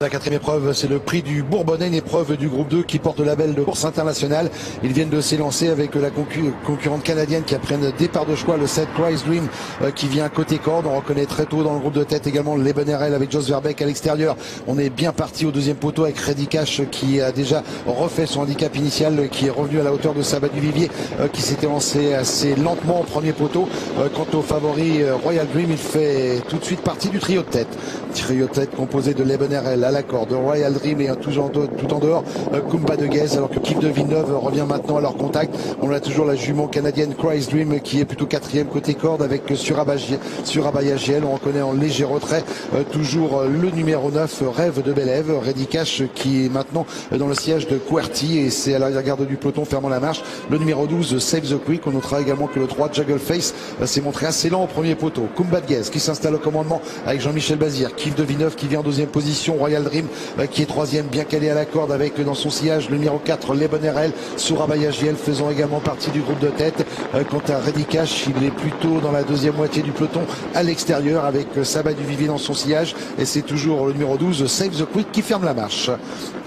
La quatrième épreuve, c'est le prix du Bourbonnais, une épreuve du groupe 2 qui porte le label de course internationale. Ils viennent de s'élancer avec la concurrente canadienne qui a pris un départ de choix, le 7 Price Dream qui vient côté corde. On reconnaît très tôt dans le groupe de tête également l'Ebenerel avec Jos Verbeek à l'extérieur. On est bien parti au deuxième poteau avec Reddy Cash qui a déjà refait son handicap initial, qui est revenu à la hauteur de Sabat du Vivier qui s'était lancé assez lentement au premier poteau. Quant au favori Royal Dream, il fait tout de suite partie du trio de tête. Trio de tête composé de l'Ebenerel à la corde, Royal Dream et tout en dehors Kumba de Guez, alors que Kif de Villeneuve revient maintenant à leur contact. On a toujours la jument canadienne Christ Dream qui est plutôt quatrième côté corde avec Surabaya GL. On reconnaît en léger retrait toujours le numéro 9 Rêve de Belève, Reddy Cash qui est maintenant dans le siège de QWERTY et c'est à l'arrière-garde du peloton fermant la marche. Le numéro 12 Save the Quick. On notera également que le 3 Juggleface s'est montré assez lent au premier poteau. Kumba de Guez qui s'installe au commandement avec Jean-Michel Bazir, Kif de Villeneuve qui vient en deuxième position, Royal Dream qui est troisième, bien calé à la corde avec dans son sillage le numéro 4 l'Ebenerel, Surabaya GL faisant également partie du groupe de tête. Quant à Reddy Cash, il est plutôt dans la deuxième moitié du peloton à l'extérieur avec Sabat du Vivier dans son sillage et c'est toujours le numéro 12 Save the Quick qui ferme la marche.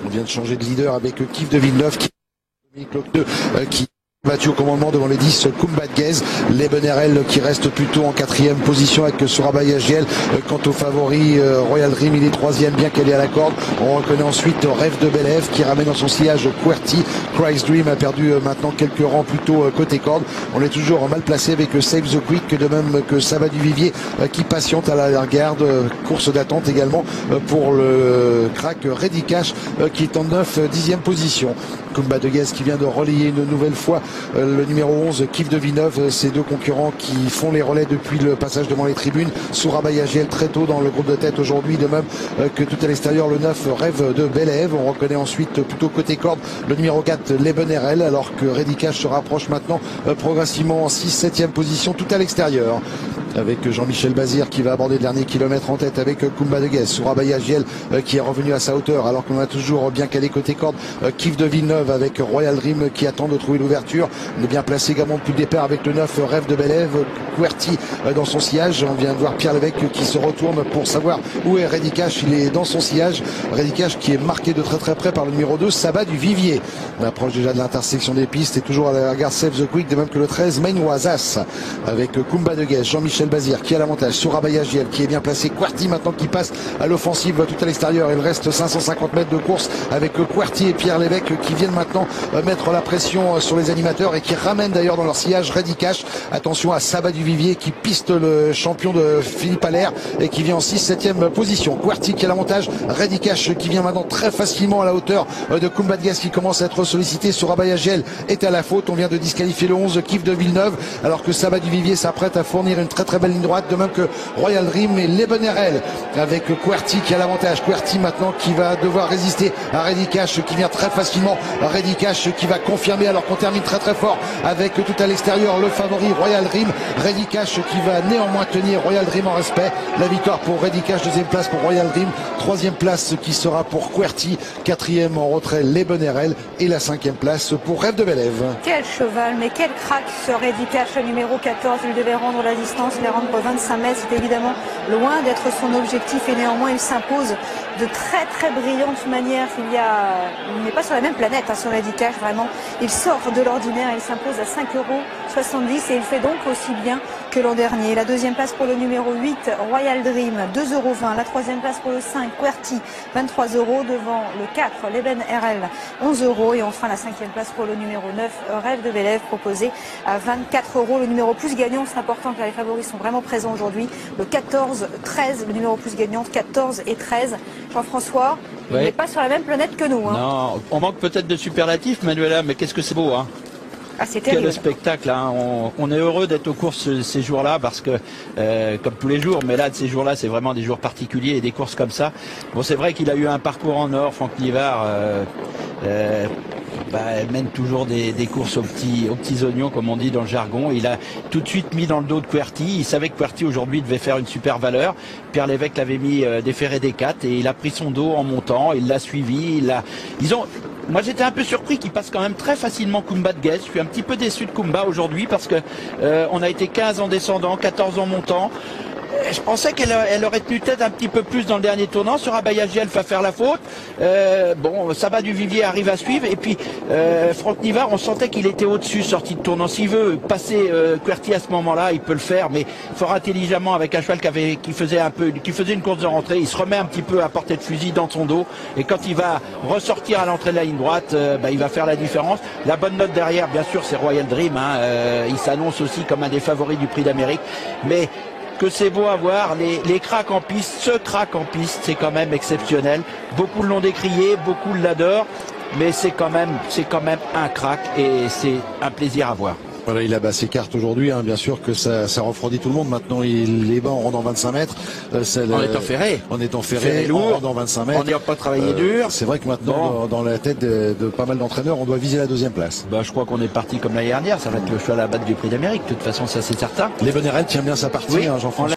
On vient de changer de leader avec Kif de Villeneuve qui battu au commandement devant les 10 Kumba de Guez, l'Ebenerel qui reste plutôt en quatrième position avec Surabaya GL. Quant au favori Royal Dream, il est troisième, bien qu'elle est à la corde. On reconnaît ensuite Rêve de Belève qui ramène dans son sillage QWERTY. Christ Dream a perdu maintenant quelques rangs plutôt côté corde. On est toujours mal placé avec Save the Quick, de même que Sabat du Vivier qui patiente à l'arrière-garde. Course d'attente également pour le crack Reddy Cash qui est en 10e position. Kumba de Guez qui vient de relayer une nouvelle fois le numéro 11 Kif de Villeneuve, ces deux concurrents qui font les relais depuis le passage devant les tribunes. Surabaya GL très tôt dans le groupe de tête aujourd'hui, de même que tout à l'extérieur le 9 Rêve de Belève. On reconnaît ensuite plutôt côté corde le numéro 4 l'Ebenerel, alors que Reddy Cash se rapproche maintenant progressivement en 6-7e position tout à l'extérieur avec Jean-Michel Bazir qui va aborder le dernier kilomètre en tête avec Kumba de Guez. Surabaya GL qui est revenu à sa hauteur alors qu'on a toujours bien calé côté corde Kif de Villeneuve avec Royal Dream qui attend de trouver l'ouverture. On est bien placé également depuis le départ avec le 9 Rêve de Belève, QWERTY dans son sillage. On vient de voir Pierre Lévesque qui se retourne pour savoir où est Reddy Cash. Il est dans son sillage. Reddy Cash qui est marqué de très près par le numéro 2 Sabat du Vivier. On approche déjà de l'intersection des pistes et toujours à la gare Save the Quick, de même que le 13 Main Oisas avec Kumba de Guez, Jean-Michel Bazir qui est à l'avantage, Surabaya GL qui est bien placé, QWERTY maintenant qui passe à l'offensive tout à l'extérieur. Il reste 550 mètres de course avec QWERTY et Pierre Lévesque qui viennent maintenant mettre la pression sur les animateurs et qui ramènent d'ailleurs dans leur sillage Reddy Cash. Attention à Sabat du Vivier qui piste le champion de Philippe Allaire et qui vient en 6-7e position. QWERTY qui a l'avantage, Reddy Cash qui vient maintenant très facilement à la hauteur de Kumba de Guez qui commence à être sollicité. Surabaya GL est à la faute. On vient de disqualifier le 11 Kif de Villeneuve alors que Sabat du Vivier s'apprête à fournir une très belle ligne droite, de même que Royal Dream et l'Ebenerel avec QWERTY qui a l'avantage. QWERTY maintenant qui va devoir résister à Reddy Cash qui vient très facilement. Reddy Cash qui va confirmer alors qu'on termine très fort avec tout à l'extérieur le favori Royal Dream. Reddy Cash qui va néanmoins tenir Royal Dream en respect. La victoire pour Reddy Cash, deuxième place pour Royal Dream, troisième place qui sera pour QWERTY, quatrième en retrait l'Ebenerel et la cinquième place pour Rêve de Belève. Quel cheval, mais quel crack ce Reddy Cash, le numéro 14. Il devait rendre la distance, les rendre 25 mètres. C'est évidemment loin d'être son objectif et néanmoins il s'impose de très brillante manière. Il n'est pas sur la même planète, ce Reddy Cash, vraiment. Il sort de l'ordinaire, il s'impose à 5,70 € et il fait donc aussi bien que l'an dernier. La deuxième place pour le numéro 8 Royal Dream, 2,20 €. La troisième place pour le 5 QWERTY, 23 € devant le 4 l'Ebenerel, 11 € et enfin la cinquième place pour le numéro 9 Rêve de Belève proposé à 24 €. Le numéro plus gagnant, c'est important car les favoris sont vraiment présents aujourd'hui. Le 14-13, le numéro plus gagnant, 14 et 13. Jean-François, il n'est pas sur la même planète que nous. Non, on manque peut-être de superlatifs, Manuela, mais qu'est-ce que c'est beau, Ah, c'est terrible. Quel spectacle, on est heureux d'être aux courses ces jours-là parce que, comme tous les jours, mais là, ces jours-là, c'est vraiment des jours particuliers et des courses comme ça. Bon, c'est vrai qu'il a eu un parcours en or, Franck Livard. Mène toujours des courses aux petits oignons, comme on dit dans le jargon. Il a tout de suite mis dans le dos de QWERTY. Il savait que QWERTY aujourd'hui devait faire une super valeur. Pierre Lévesque l'avait mis déféré des 4 et il a pris son dos en montant. Il l'a suivi. Moi j'étais un peu surpris qu'il passe quand même très facilement Kumba de Guez. Je suis un petit peu déçu de Kumba aujourd'hui parce que on a été 15 en descendant, 14 en montant. Je pensais qu'elle aurait tenu tête un petit peu plus dans le dernier tournant. Sur Abayashi, elle va faire la faute. Bon, Saba du Vivier arrive à suivre. Et puis, Franck Nivard, on sentait qu'il était au-dessus, sorti de tournant. S'il veut passer QWERTY à ce moment-là, il peut le faire, mais fort intelligemment avec un cheval qui faisait une course de rentrée. Il se remet un petit peu à portée de fusil dans son dos. Et quand il va ressortir à l'entrée de la ligne droite, il va faire la différence. La bonne note derrière, bien sûr, c'est Royal Dream. Il s'annonce aussi comme un des favoris du Prix d'Amérique. Mais que c'est beau à voir, les cracks en piste, ce crack en piste, c'est quand même exceptionnel. Beaucoup l'ont décrié, beaucoup l'adorent, mais c'est quand même un crack et c'est un plaisir à voir. Voilà, il a bas ses cartes aujourd'hui, bien sûr que ça refroidit tout le monde. Maintenant, il est bas en rendant 25 mètres. En étant ferré. En étant ferré, lourd, en rendant 25 mètres. On n'a pas travaillé dur. C'est vrai que maintenant, dans la tête de pas mal d'entraîneurs, on doit viser la deuxième place. Je crois qu'on est parti comme l'année dernière. Ça va être le cheval à battre du Prix d'Amérique. De toute façon, ça c'est certain. Les Bonnerel tient bien sa partie, oui, Jean-François.